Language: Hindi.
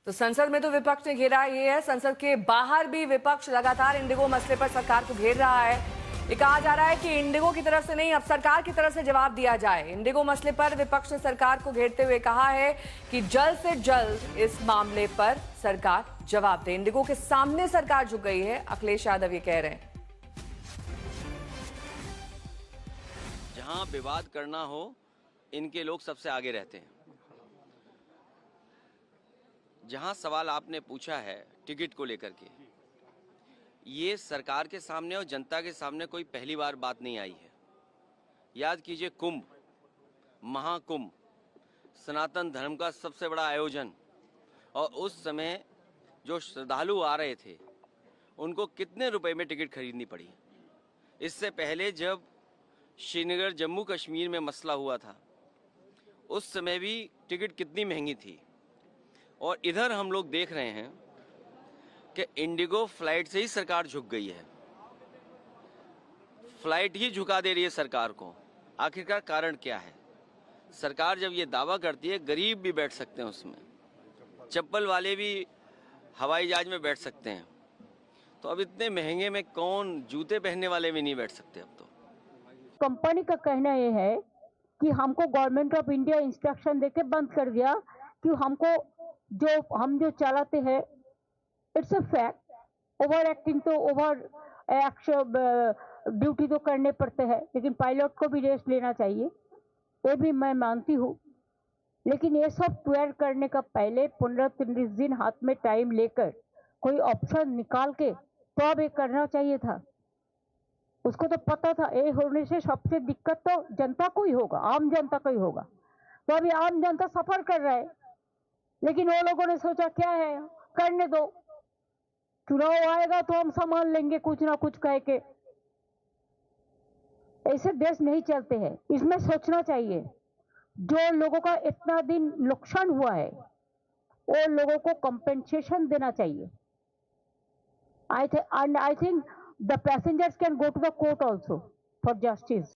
तो संसद में तो विपक्ष ने घेरा ये है, संसद के बाहर भी विपक्ष लगातार इंडिगो मसले पर सरकार को घेर रहा है। ये कहा जा रहा है कि इंडिगो की तरफ से नहीं, अब सरकार की तरफ से जवाब दिया जाए। इंडिगो मसले पर विपक्ष ने सरकार को घेरते हुए कहा है कि जल्द से जल्द इस मामले पर सरकार जवाब दे। इंडिगो के सामने सरकार झुक गई है, अखिलेश यादव ये कह रहे हैं। जहां विवाद करना हो, इनके लोग सबसे आगे रहते हैं। जहां सवाल आपने पूछा है टिकट को लेकर के, ये सरकार के सामने और जनता के सामने कोई पहली बार बात नहीं आई है। याद कीजिए, कुंभ, महाकुंभ, सनातन धर्म का सबसे बड़ा आयोजन, और उस समय जो श्रद्धालु आ रहे थे उनको कितने रुपए में टिकट खरीदनी पड़ी। इससे पहले जब श्रीनगर जम्मू कश्मीर में मसला हुआ था, उस समय भी टिकट कितनी महंगी थी। और इधर हम लोग देख रहे हैं कि इंडिगो फ्लाइट से ही सरकार झुक गई है। फ्लाइट ही झुका दे रही है सरकार को। आखिरकार कारण क्या है? सरकार जब ये दावा करती है गरीब भी बैठ सकते हैं उसमें, चप्पल वाले भी हवाई जहाज में बैठ सकते हैं, तो अब इतने महंगे में कौन, जूते पहनने वाले भी नहीं बैठ सकते। अब तो कंपनी का कहना ये है कि हमको गवर्नमेंट ऑफ इंडिया इंस्ट्रक्शन देके बंद कर दिया कि हमको हम जो चलाते हैं, it's a fact. Over acting तो ओवर एक्शन ड्यूटी तो करने पड़ते हैं, लेकिन पायलट को भी रेस्ट लेना चाहिए, ये भी मैं मानती हूँ। लेकिन ये सब ट्वेयर करने का पहले 15-30 दिन हाथ में टाइम लेकर कोई ऑप्शन निकाल के तो अब ये करना चाहिए था। उसको तो पता था ये होने से सबसे दिक्कत तो जनता को ही होगा, आम जनता को ही होगा। तो अभी आम जनता सफर कर रहा है, लेकिन वो लोगों ने सोचा क्या है, करने दो, चुनाव आएगा तो हम संभाल लेंगे कुछ ना कुछ कह के। ऐसे देश नहीं चलते हैं, इसमें सोचना चाहिए। जो लोगों का इतना दिन नुकसान हुआ है वो लोगों को कंपेंसेशन देना चाहिए। I think the passengers can go to the court also for justice.